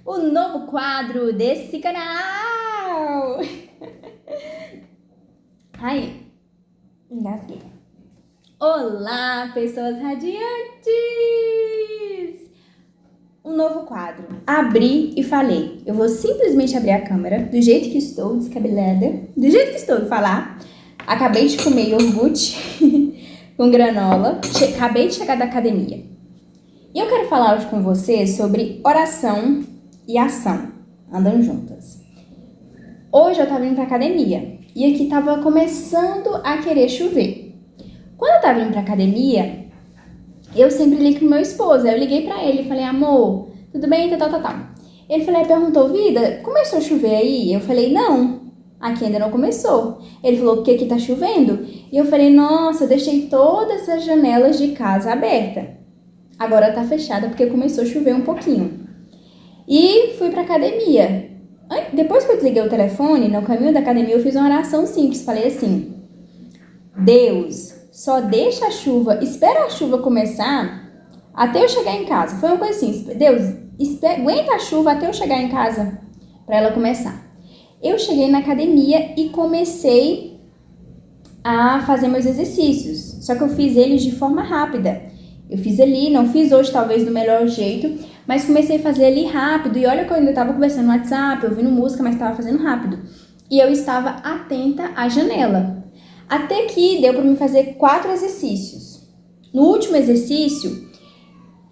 o novo quadro desse canal. Ai, engasguei. Olá, pessoas radiantes! Um novo quadro. Abri e falei. Eu vou simplesmente abrir a câmera, do jeito que estou, descabelada, do jeito que estou de falar. Acabei de comer iogurte com granola, acabei de chegar da academia. E eu quero falar hoje com vocês sobre oração e ação, andam juntas. Hoje eu tava indo pra academia e aqui tava começando a querer chover. Quando eu tava indo pra academia, eu sempre ligo pro meu esposo. Aí eu liguei pra ele e falei, amor, tudo bem? Tal. Ele perguntou, vida, começou a chover aí? Eu falei, não, aqui ainda não começou. Ele falou, porque aqui tá chovendo? E eu falei, nossa, eu deixei todas as janelas de casa abertas. Agora tá fechada porque começou a chover um pouquinho. E fui pra academia. Depois que eu desliguei o telefone, no caminho da academia eu fiz uma oração simples. Falei assim, Deus, só deixa a chuva, espera a chuva começar até eu chegar em casa. Foi uma coisa assim, Deus, aguenta a chuva até eu chegar em casa para ela começar. Eu cheguei na academia e comecei a fazer meus exercícios, só que eu fiz eles de forma rápida. Eu fiz ali, não fiz hoje talvez do melhor jeito, mas comecei a fazer ali rápido. E olha que eu ainda estava conversando no WhatsApp, ouvindo música, mas estava fazendo rápido. E eu estava atenta à janela. Até que deu para me fazer 4 exercícios. No último exercício,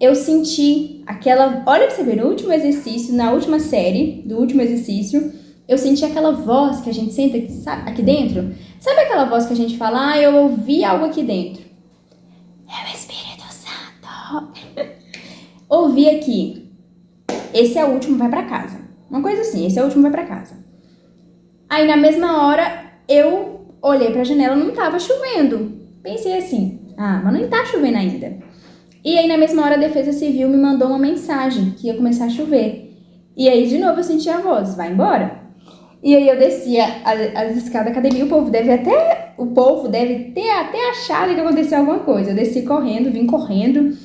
eu senti aquela... Olha pra você ver, no último exercício, na última série do último exercício, eu senti aquela voz que a gente sente aqui dentro. Sabe aquela voz que a gente fala, eu ouvi algo aqui dentro? É o Espírito Santo. Ouvi aqui. Esse é o último, vai pra casa. Uma coisa assim, esse é o último, vai pra casa. Aí na mesma hora, eu olhei pra janela, não tava chovendo. Pensei assim, mas não tá chovendo ainda. E aí na mesma hora a Defesa Civil me mandou uma mensagem que ia começar a chover. E aí de novo eu senti a voz, vai embora. E aí eu desci as escadas da academia, o povo deve ter até achado que aconteceu alguma coisa. Eu desci correndo, vim correndo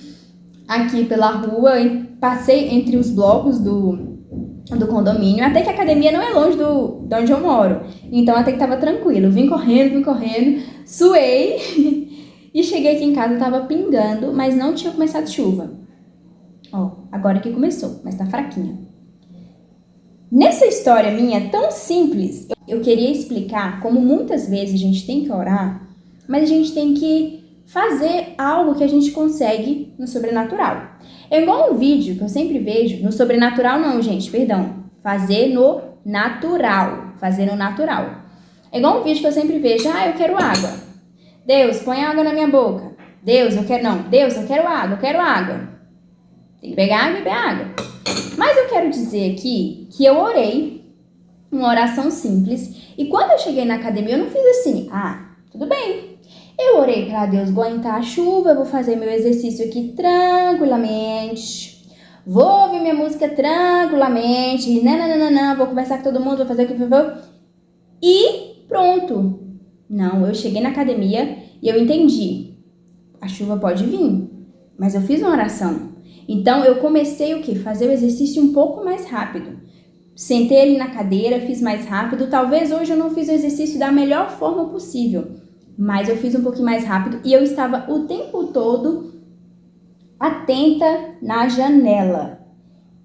aqui pela rua, passei entre os blocos do condomínio, até que a academia não é longe de onde eu moro. Então até que tava tranquilo. Vim correndo, suei e cheguei aqui em casa, tava pingando, mas não tinha começado chuva. Agora que começou, mas tá fraquinha. Nessa história minha tão simples, eu queria explicar como muitas vezes a gente tem que orar, mas a gente tem que fazer algo que a gente consegue no sobrenatural. É igual um vídeo que eu sempre vejo, no sobrenatural não, gente, perdão, fazer no natural. É igual um vídeo que eu sempre vejo, eu quero água. Deus, põe água na minha boca. Deus, eu quero água. Tem que pegar água e beber água. Mas eu quero dizer aqui que eu orei uma oração simples e quando eu cheguei na academia eu não fiz assim, tudo bem. Eu orei para Deus aguentar a chuva, eu vou fazer meu exercício aqui tranquilamente, vou ouvir minha música tranquilamente, vou conversar com todo mundo, vou fazer o que for e pronto. Não, eu cheguei na academia e eu entendi, a chuva pode vir, mas eu fiz uma oração. Então, eu comecei o quê? Fazer o exercício um pouco mais rápido. Sentei ali na cadeira, fiz mais rápido. Talvez hoje eu não fiz o exercício da melhor forma possível, mas eu fiz um pouquinho mais rápido e eu estava o tempo todo atenta na janela.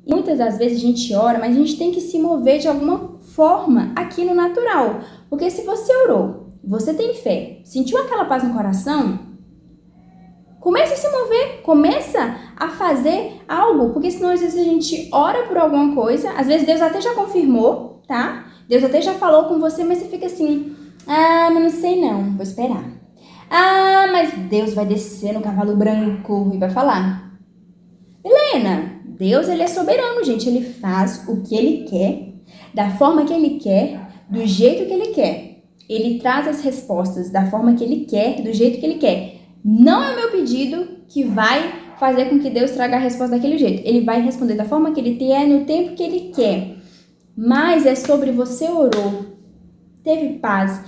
E muitas das vezes a gente ora, mas a gente tem que se mover de alguma forma aqui no natural. Porque se você orou, você tem fé, sentiu aquela paz no coração, comece a se mover, começa a fazer algo, porque senão às vezes a gente ora por alguma coisa, às vezes Deus até já confirmou, tá? Deus até já falou com você, mas você fica assim, mas não sei não, vou esperar. Mas Deus vai descer no cavalo branco e vai falar. Helena, Deus ele é soberano, gente, ele faz o que ele quer, da forma que ele quer, do jeito que ele quer. Ele traz as respostas da forma que ele quer, do jeito que ele quer. Não é o meu pedido que vai fazer com que Deus traga a resposta daquele jeito. Ele vai responder da forma que ele quer, no tempo que ele quer. Mas é sobre você orou, teve paz,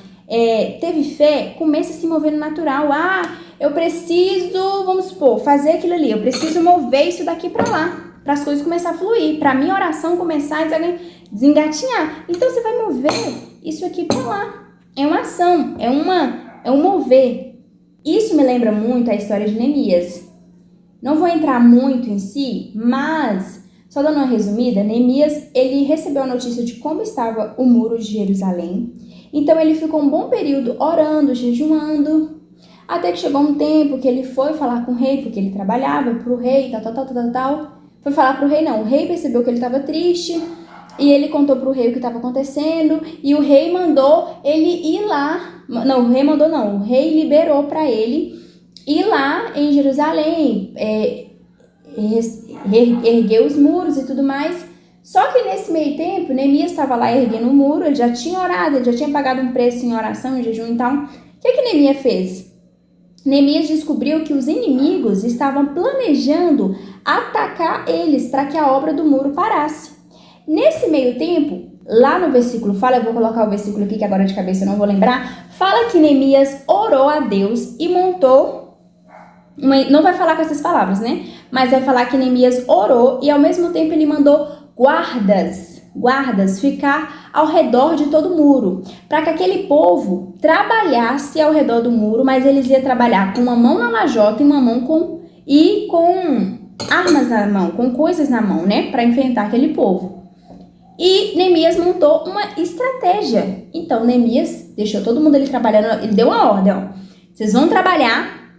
teve fé, comece a se mover no natural. Eu preciso, vamos supor, fazer aquilo ali. Eu preciso mover isso daqui pra lá. para as coisas começarem a fluir, para a minha oração começar a desengatinhar. Então você vai mover isso aqui para lá. É uma ação, é um mover. Isso me lembra muito a história de Neemias. Não vou entrar muito em si, mas só dando uma resumida, Neemias, ele recebeu a notícia de como estava o muro de Jerusalém. Então ele ficou um bom período orando, jejuando, até que chegou um tempo que ele foi falar com o rei, porque ele trabalhava para o rei, tal. Foi falar para o rei, não. O rei percebeu que ele estava triste e ele contou para o rei o que estava acontecendo e o rei mandou ele ir lá. Não, o rei mandou não. O rei liberou para ele ir lá em Jerusalém, erguer os muros e tudo mais. Só que nesse meio tempo, Neemias estava lá erguendo o muro, ele já tinha orado, ele já tinha pagado um preço em oração, em jejum e tal. O que Neemias fez? Neemias descobriu que os inimigos estavam planejando atacar eles para que a obra do muro parasse. Nesse meio tempo, lá no versículo fala, eu vou colocar o versículo aqui que agora de cabeça eu não vou lembrar, fala que Neemias orou a Deus e montou, não vai falar com essas palavras, né? Mas vai falar que Neemias orou e ao mesmo tempo ele mandou guardas ficar ao redor de todo o muro, para que aquele povo trabalhasse ao redor do muro, mas eles iam trabalhar com uma mão na lajota e uma mão com armas na mão, com coisas na mão, né, para enfrentar aquele povo. E Neemias montou uma estratégia. Então Neemias deixou todo mundo ali trabalhando, ele deu uma ordem, ó, vocês vão trabalhar,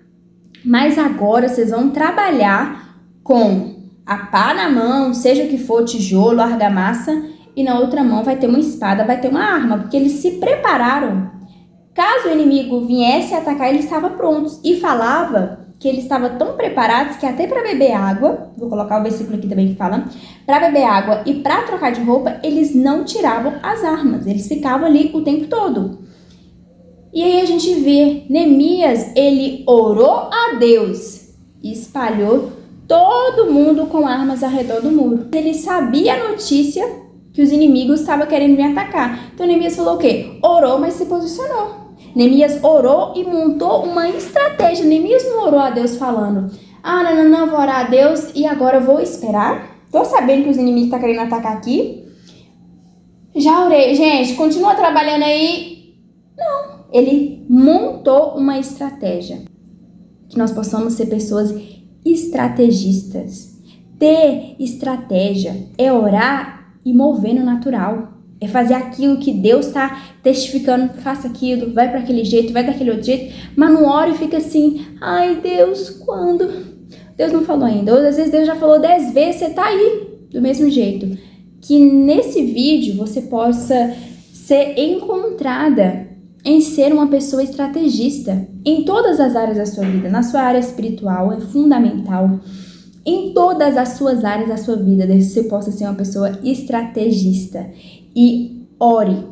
mas agora vocês vão trabalhar com a pá na mão, seja o que for, tijolo, argamassa, e na outra mão vai ter uma espada, vai ter uma arma, porque eles se prepararam. Caso o inimigo viesse atacar, eles estavam prontos. E falava que eles estavam tão preparados que até para beber água, vou colocar o versículo aqui também que fala, para beber água e para trocar de roupa, eles não tiravam as armas, eles ficavam ali o tempo todo. E aí a gente vê, Neemias, ele orou a Deus e espalhou todo mundo com armas ao redor do muro. Ele sabia a notícia que os inimigos estavam querendo vir atacar. Então Neemias falou o quê? Orou, mas se posicionou. Neemias orou e montou uma estratégia. Neemias não orou a Deus falando, não, vou orar a Deus e agora eu vou esperar. Tô sabendo que os inimigos estão querendo atacar aqui. Já orei. Gente, continua trabalhando aí. Não. Ele montou uma estratégia. Que nós possamos ser pessoas estrategistas. Ter estratégia é orar e mover no natural. É fazer aquilo que Deus está testificando. Faça aquilo, vai para aquele jeito, vai daquele outro jeito. Mas não ora e fica assim, ai Deus, quando? Deus não falou ainda. Ou às vezes Deus já falou 10 vezes, você tá aí do mesmo jeito. Que nesse vídeo você possa ser encontrada em ser uma pessoa estrategista em todas as áreas da sua vida. Na sua área espiritual é fundamental. Em todas as suas áreas da sua vida, você possa ser uma pessoa estrategista. E ore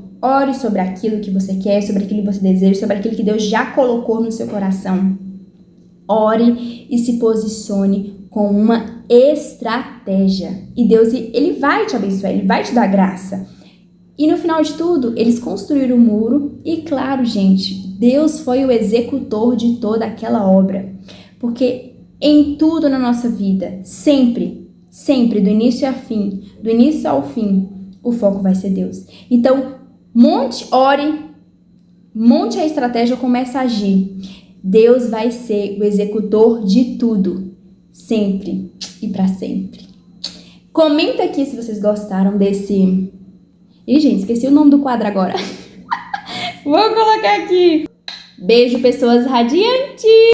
sobre aquilo que você quer, sobre aquilo que você deseja, sobre aquilo que Deus já colocou no seu coração. Ore e se posicione com uma estratégia. E Deus, ele vai te abençoar, ele vai te dar graça. E no final de tudo, eles construíram o muro e, claro, gente, Deus foi o executor de toda aquela obra. Porque em tudo na nossa vida, sempre, do início ao fim, o foco vai ser Deus. Então, ore, monte a estratégia, comece a agir. Deus vai ser o executor de tudo, sempre e para sempre. Comenta aqui se vocês gostaram desse... Ih, gente, esqueci o nome do quadro agora. Vou colocar aqui. Beijo, pessoas radiantes!